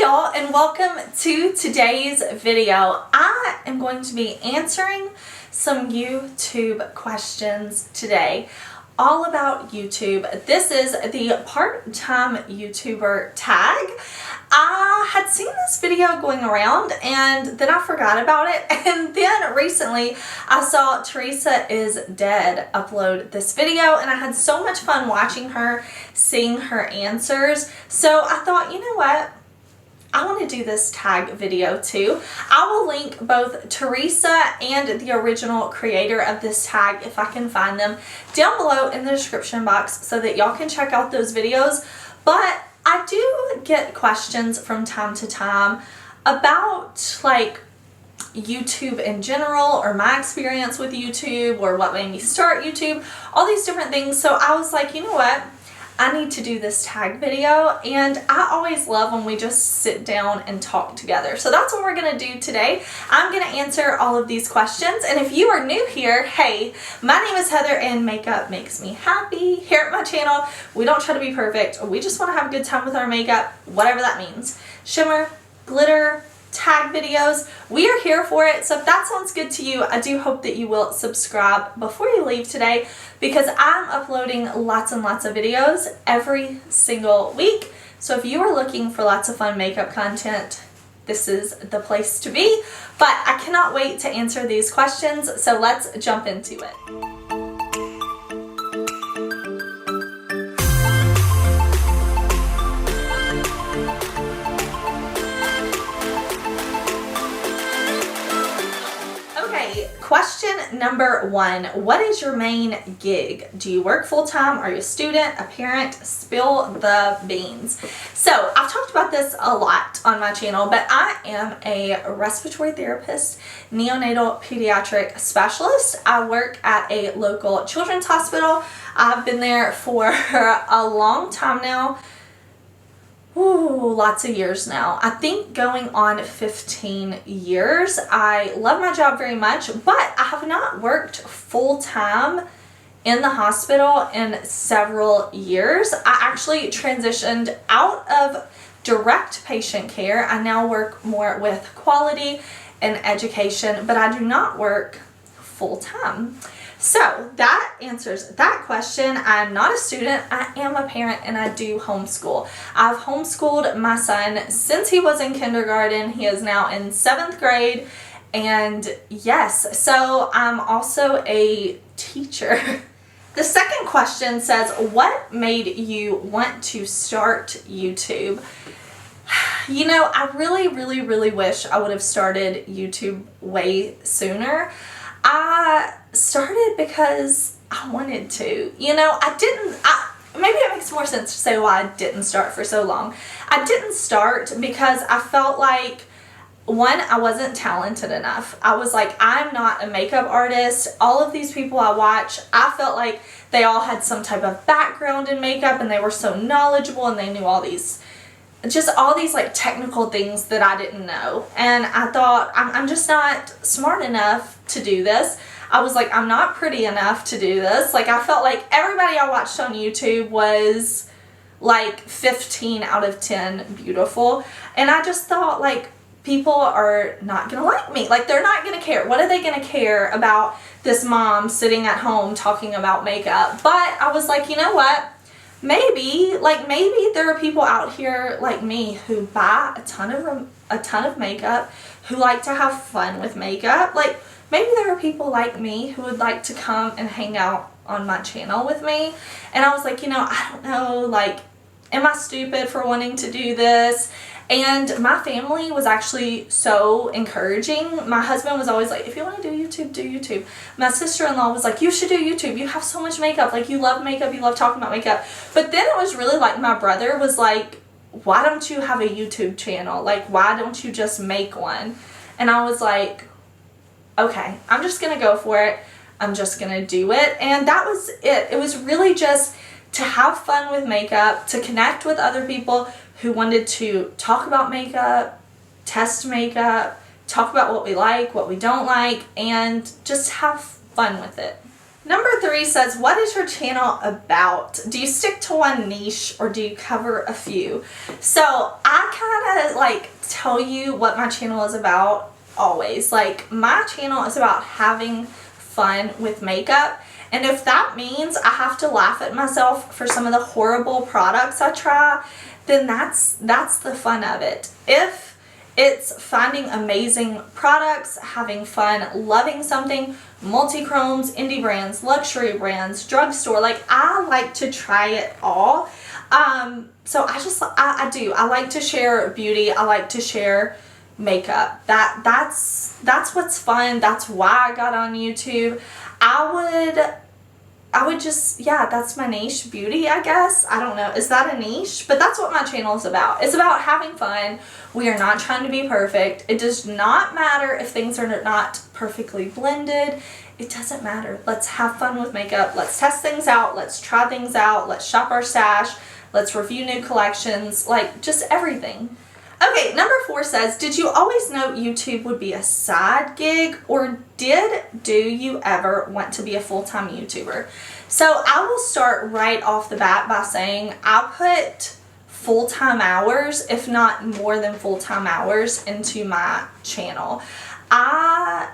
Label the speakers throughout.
Speaker 1: y'all, and welcome to today's video. I am going to be answering some YouTube questions today, all about YouTube. This is the part-time YouTuber tag. I had seen this video going around and then I forgot about it, and then recently I saw Teresa is Dead upload this video, and I had so much fun watching her, seeing her answers. So I thought, you know what? I want to do this tag video too. I will link both Teresa and the original creator of this tag, if I can find them, down below in the description box so that y'all can check out those videos. But I do get questions from time to time about like YouTube in general, or my experience with YouTube, or what made me start YouTube, all these different things. So I was like, you know what? I need to do this tag video, and I always love when we just sit down and talk together. So that's what we're gonna do today. I'm gonna answer all of these questions, and if you are new here, hey, my name is Heather and makeup makes me happy. Here at my channel, we don't try to be perfect. We just wanna have a good time with our makeup, whatever that means. Shimmer, glitter, tag videos, we are here for it. So if that sounds good to you, I do hope that you will subscribe before you leave today, because I'm uploading lots and lots of videos every single week. So if you are looking for lots of fun makeup content, this is the place to be. But I cannot wait to answer these questions, so let's jump into it. Question number one, what is your main gig? Do you work full-time? Are you a student, a parent? Spill the beans. So I've talked about this a lot on my channel, but I am a respiratory therapist, neonatal pediatric specialist. I work at a local children's hospital. I've been there for a long time now. Ooh, lots of years now. I think going on 15 years. I love my job very much, but I have not worked full-time in the hospital in several years. I actually transitioned out of direct patient care. I now work more with quality and education, but I do not work full-time. So that answers that question. I'm not a student, I am a parent, and I do homeschool. I've homeschooled my son since he was in kindergarten. He is now in 7th grade, and yes, so I'm also a teacher. The second question says, what made you want to start YouTube? You know, I really wish I would have started YouTube way sooner. I started because I wanted to. You know, maybe it makes more sense to say why I didn't start for so long. I didn't start because I felt like, one, I wasn't talented enough. I was like, I'm not a makeup artist. All of these people I watch, I felt like they all had some type of background in makeup, and they were so knowledgeable, and they knew all these like technical things that I didn't know. And I thought, I'm just not smart enough to do this. I was like, I'm not pretty enough to do this. Like, I felt like everybody I watched on YouTube was like 15 out of 10 beautiful. And I just thought, like, people are not gonna like me. Like, they're not gonna care. What are they gonna care about this mom sitting at home talking about makeup? But I was like, you know what? Maybe there are people out here like me who buy a ton of makeup, who like to have fun with makeup. Like, maybe there are people like me who would like to come and hang out on my channel with me. And I was like, you know, I don't know, like, am I stupid for wanting to do this? And my family was actually so encouraging. My husband was always like, if you want to do YouTube, do YouTube. My sister-in-law was like, you should do YouTube. You have so much makeup. Like, you love makeup. You love talking about makeup. But then it was really like, my brother was like, why don't you have a YouTube channel? Like, why don't you just make one? And I was like, okay, I'm just going to go for it. I'm just going to do it. And that was it. It was really just to have fun with makeup, to connect with other people who wanted to talk about makeup, test makeup, talk about what we like, what we don't like, and just have fun with it. Number 3 says, what is your channel about? Do you stick to one niche or do you cover a few? So I kind of like tell you what my channel is about always. Like, my channel is about having fun with makeup. And if that means I have to laugh at myself for some of the horrible products I try, then that's the fun of it. If it's finding amazing products, having fun, loving something, multi-chromes, indie brands, luxury brands, drugstore, like, I like to try it all. So I do. I like to share beauty. I like to share makeup. That's what's fun. That's why I got on YouTube. I would just, yeah, that's my niche, beauty, I guess. I don't know. Is that a niche? But that's what my channel is about. It's about having fun. We are not trying to be perfect. It does not matter if things are not perfectly blended. It doesn't matter. Let's have fun with makeup. Let's test things out. Let's try things out. Let's shop our stash. Let's review new collections. Like, just everything. Okay, number 4 says, did you always know YouTube would be a side gig, or do you ever want to be a full-time YouTuber? So I will start right off the bat by saying I put full-time hours, if not more than full-time hours, into my channel. I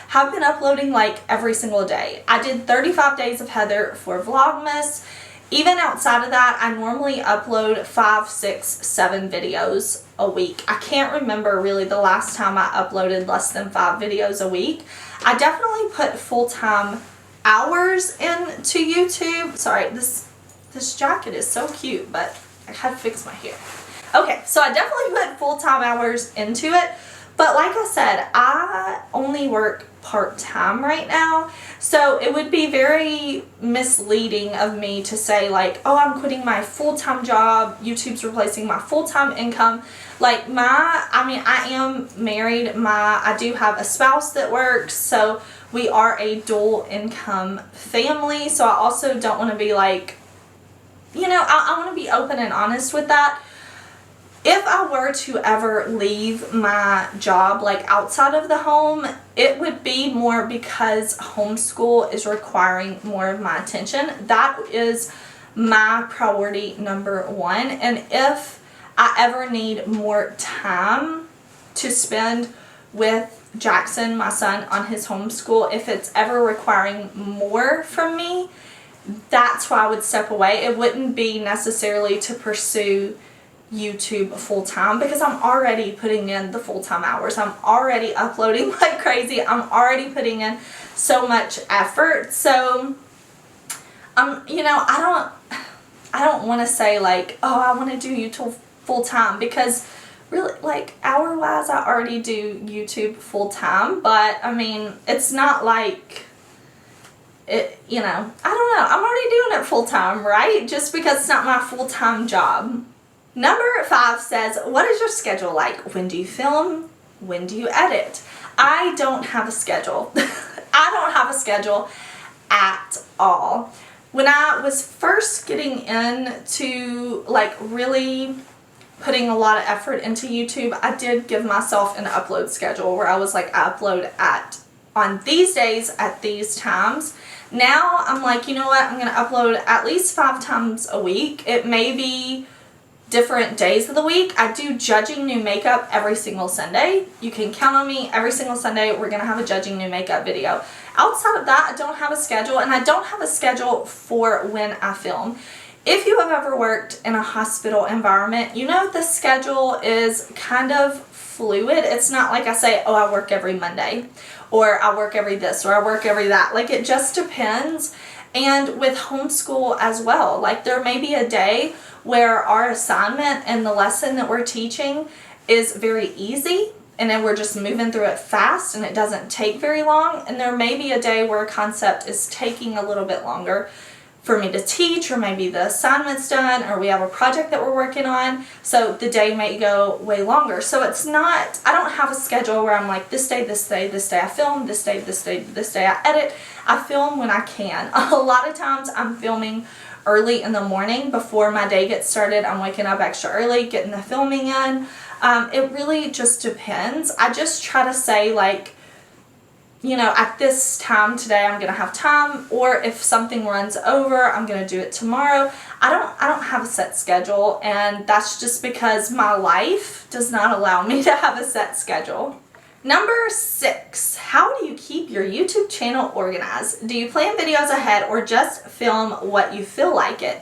Speaker 1: have been uploading like every single day. I did 35 days of Heather for Vlogmas. Even outside of that, I normally upload 5, 6, 7 videos a week. I can't remember really the last time I uploaded less than 5 videos a week. I definitely put full-time hours into YouTube. Sorry, this jacket is so cute, but I had to fix my hair. Okay, so I definitely put full-time hours into it. But like I said, I only work part-time right now, so it would be very misleading of me to say like, oh, I'm quitting my full-time job, YouTube's replacing my full-time income. Like, I am married, I do have a spouse that works, so we are a dual income family, so I also don't want to be like, you know, I want to be open and honest with that. If I were to ever leave my job, like outside of the home, it would be more because homeschool is requiring more of my attention. That is my priority number 1. And if I ever need more time to spend with Jackson, my son, on his homeschool, if it's ever requiring more from me, that's why I would step away. It wouldn't be necessarily to pursue YouTube full-time, because I'm already putting in the full-time hours. I'm already uploading like crazy. I'm already putting in so much effort. So you know, I don't want to say like, oh, I want to do YouTube full-time, because really, like, hour-wise I already do YouTube full-time, but I mean, it's not like it, you know, I don't know. I'm already doing it full-time, right? Just because it's not my full-time job. Number 5 says, what is your schedule like? When do you film? When do you edit? I don't have a schedule. I don't have a schedule at all. When I was first getting into like really putting a lot of effort into YouTube, I did give myself an upload schedule where I was like, I upload on these days at these times. Now I'm like, you know what? I'm going to upload at least 5 times a week. It may be different days of the week. I do judging new makeup every single Sunday. You can count on me. Every single Sunday we're going to have a judging new makeup video. Outside of that, I don't have a schedule, and I don't have a schedule for when I film. If you have ever worked in a hospital environment, you know the schedule is kind of fluid. It's not like I say, oh, I work every Monday, or I work every this, or I work every that. Like, it just depends. And with homeschool as well, like, there may be a day where our assignment and the lesson that we're teaching is very easy, and then we're just moving through it fast and it doesn't take very long. And there may be a day where a concept is taking a little bit longer for me to teach, or maybe the assignment's done, or we have a project that we're working on, so the day may go way longer. So it's not, I don't have a schedule where I'm like, this day I film, this day I edit. I film when I can. A lot of times I'm filming early in the morning before my day gets started. I'm waking up extra early, getting the filming in. It really just depends. I just try to say, like, at this time today I'm going to have time, or if something runs over, I'm going to do it tomorrow. I don't have a set schedule, and that's just because my life does not allow me to have a set schedule. Number 6, how do you keep your YouTube channel organized? Do you plan videos ahead or just film what you feel like it?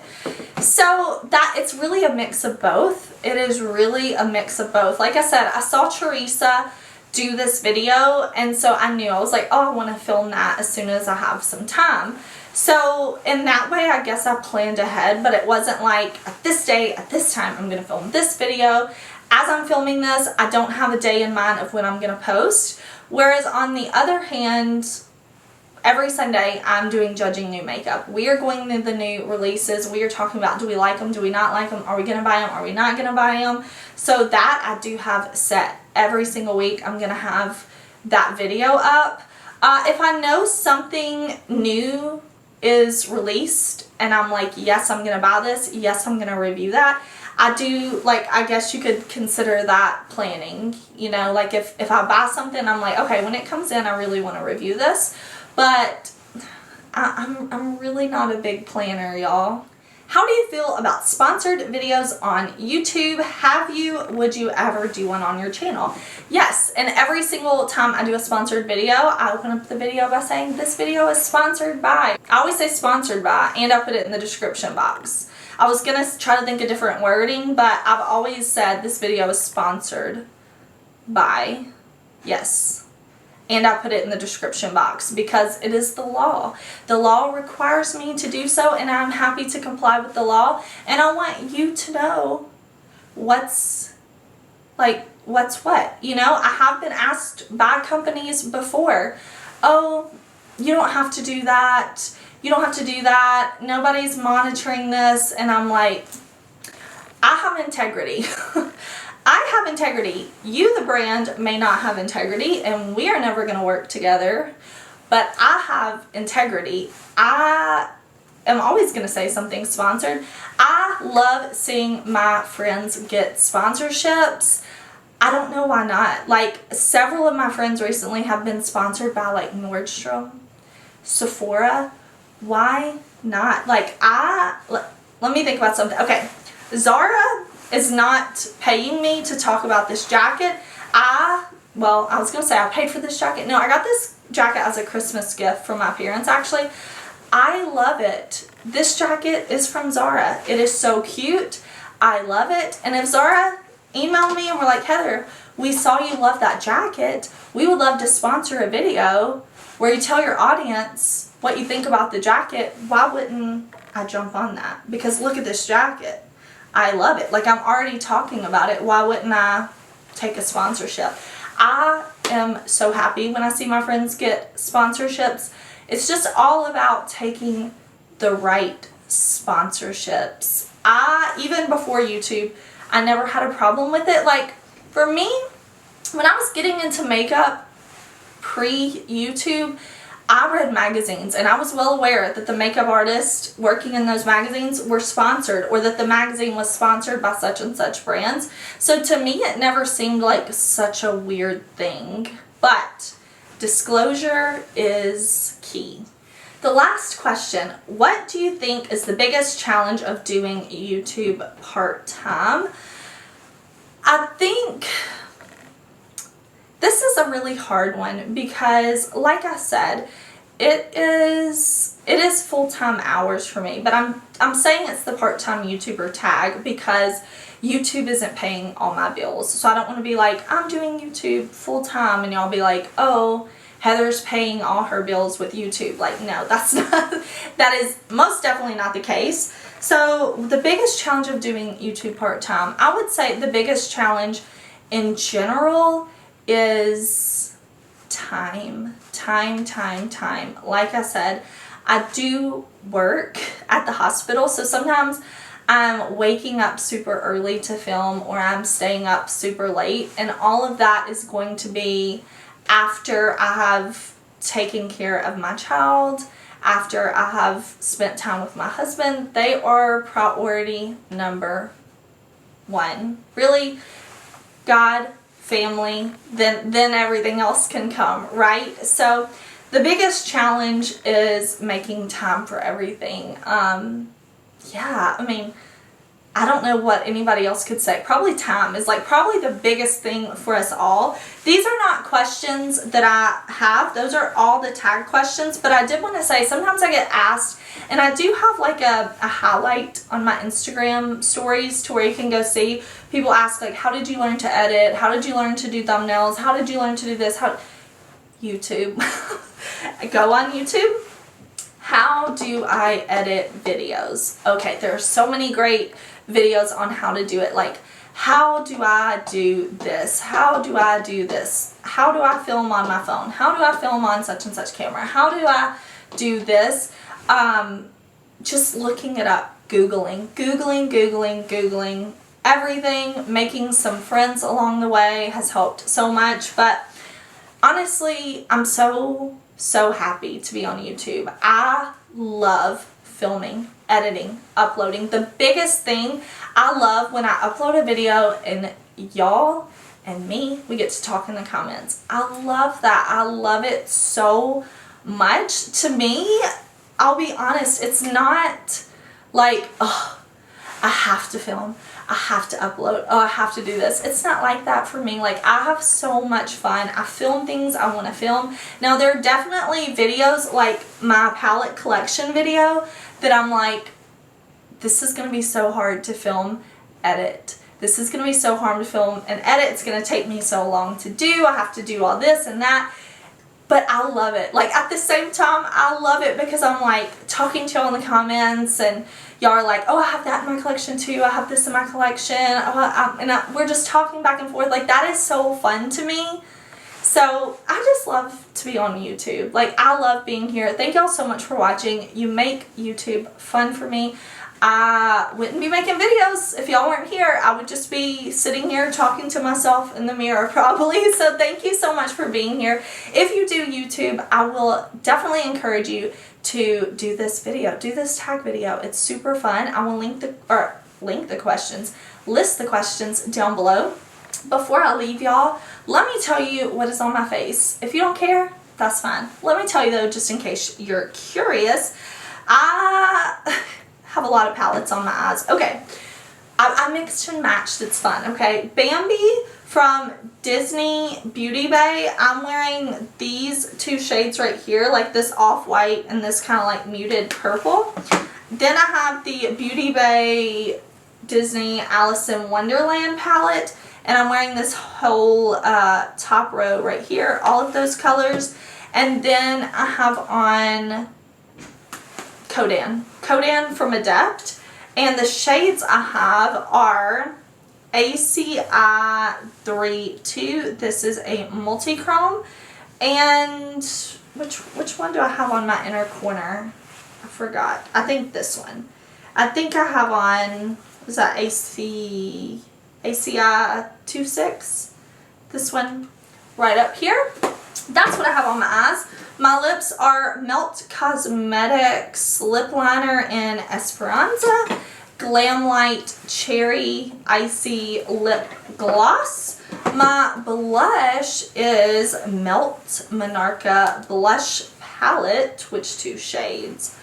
Speaker 1: So it's really a mix of both. It is really a mix of both. Like I said, I saw Teresa do this video, and so I knew, I was like, oh, I want to film that as soon as I have some time. So in that way, I guess I planned ahead, but it wasn't like at this day, at this time, I'm going to film this video. As I'm filming this, I don't have a day in mind of when I'm going to post. Whereas on the other hand, every Sunday, I'm doing Judging New Makeup. We are going to the new releases. We are talking about, do we like them? Do we not like them? Are we going to buy them? Are we not going to buy them? So that I do have set. Every single week, I'm going to have that video up. If I know something new is released and I'm like, yes, I'm going to buy this. Yes, I'm going to review that. I do, I guess you could consider that planning. Like if I buy something, I'm like, okay, when it comes in, I really want to review this. But I'm really not a big planner, y'all. How do you feel about sponsored videos on YouTube? Would you ever do one on your channel? Yes, and every single time I do a sponsored video, I open up the video by saying, this video is sponsored by. I always say sponsored by, and I put it in the description box. I was going to try to think of different wording, but I've always said this video is sponsored by. Yes. And I put it in the description box because it is the law. The law requires me to do so, and I'm happy to comply with the law. And I want you to know what's what. I have been asked by companies before, oh, you don't have to do that. You don't have to do that. Nobody's monitoring this. And I'm like, I have integrity. I have integrity. You, the brand, may not have integrity, and we are never going to work together, but I have integrity. I am always going to say something sponsored. I love seeing my friends get sponsorships. I don't know why not. Several of my friends recently have been sponsored by, Nordstrom, Sephora. Why not? Let me think about something. Okay, Zara is not paying me to talk about this jacket. I was going to say I paid for this jacket. No, I got this jacket as a Christmas gift from my parents, actually. I love it. This jacket is from Zara. It is so cute. I love it. And if Zara emailed me and were like, Heather, we saw you love that jacket. We would love to sponsor a video where you tell your audience what you think about the jacket. Why wouldn't I jump on that? Because look at this jacket. I love it. I'm already talking about it. Why wouldn't I take a sponsorship? I am so happy when I see my friends get sponsorships. It's just all about taking the right sponsorships. Even before YouTube, I never had a problem with it. For me, when I was getting into makeup pre-YouTube, I read magazines, and I was well aware that the makeup artists working in those magazines were sponsored, or that the magazine was sponsored by such and such brands. So to me, it never seemed like such a weird thing. But disclosure is key. The last question, what do you think is the biggest challenge of doing YouTube part-time? I think this is a really hard one because, like I said, it is full-time hours for me, but I'm saying it's the part-time YouTuber tag because YouTube isn't paying all my bills. So I don't want to be like, I'm doing YouTube full-time and y'all be like, oh, Heather's paying all her bills with YouTube. No, that is most definitely not the case. So the biggest challenge of doing YouTube part-time, I would say the biggest challenge in general is time. Like I said, I do work at the hospital, so sometimes I'm waking up super early to film, or I'm staying up super late, and all of that is going to be after I have taken care of my child, after I have spent time with my husband. They are priority number one. Really, God, family, then everything else can come, right? So the biggest challenge is making time for everything. Yeah, I mean, I don't know what anybody else could say. Probably time is like probably the biggest thing for us all. These are not questions that I have. Those are all the tag questions. But I did want to say sometimes I get asked, and I do have like a highlight on my Instagram stories to where you can go see. People ask like, how did you learn to edit? How did you learn to do thumbnails? How did you learn to do this? YouTube. Go on YouTube. How do I edit videos? Okay, there are so many great videos on how to do it. Like, how do I do this? How do I do this? How do I film on my phone? How do I film on such and such camera? How do I do this? Just looking it up, Googling everything. Making some friends along the way has helped so much. But honestly, I'm so happy to be on YouTube. I love filming, editing, uploading. The biggest thing I love when I upload a video and y'all and me, we get to talk in the comments. I love that. I love it so much. To me, I'll be honest, it's not like, oh, I have to film, I have to upload, oh, I have to do this. It's not like that for me. Like, I have so much fun. I film things I want to film. Now, there are definitely videos like my palette collection video that I'm like, this is going to be so hard to film, edit. This is going to be so hard to film and edit. It's going to take me so long to do. I have to do all this and that. But I love it. Like, at the same time, I love it because I'm like talking to y'all in the comments and y'all are like, oh, I have that in my collection too. I have this in my collection. We're just talking back and forth. Like, that is so fun to me. So I just love to be on YouTube. Like, I love being here. Thank y'all so much for watching. You make YouTube fun for me. I wouldn't be making videos if y'all weren't here. I would just be sitting here talking to myself in the mirror probably. So thank you so much for being here. If you do YouTube, I will definitely encourage you to do this video. Do this tag video. It's super fun. I will list the questions down below. Before I leave y'all, let me tell you what is on my face. If you don't care, that's fine. Let me tell you though, just in case you're curious, I have a lot of palettes on my eyes. Okay, I mixed and matched. It's fun. Okay, Bambi from Disney Beauty Bay. I'm wearing these two shades right here, like this off-white and this kind of like muted purple. Then I have the Beauty Bay Disney Alice in Wonderland palette, and I'm wearing this whole top row right here, all of those colors. And then I have on Codan from Adept, and the shades I have are ACI 32. This is a multi-chrome, and which one do I have on my inner corner? I forgot. I think this one. I think I have on, is that ACI 26? This one right up here. That's what I have on my eyes. My lips are Melt Cosmetics lip liner in Esperanza, Glamlite Cherry Icy Lip Gloss. My blush is Melt Monarcha Blush Palette, which two shades?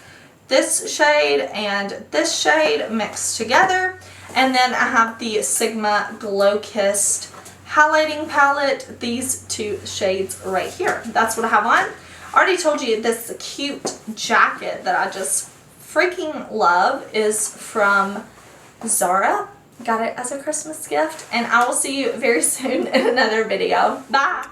Speaker 1: This shade and this shade mixed together. And then I have the Sigma Glow Kissed highlighting palette, these two shades right here. That's what I have on. I already told you this cute jacket that I just freaking love is from Zara. Got it as a Christmas gift, and I will see you very soon in another video. Bye!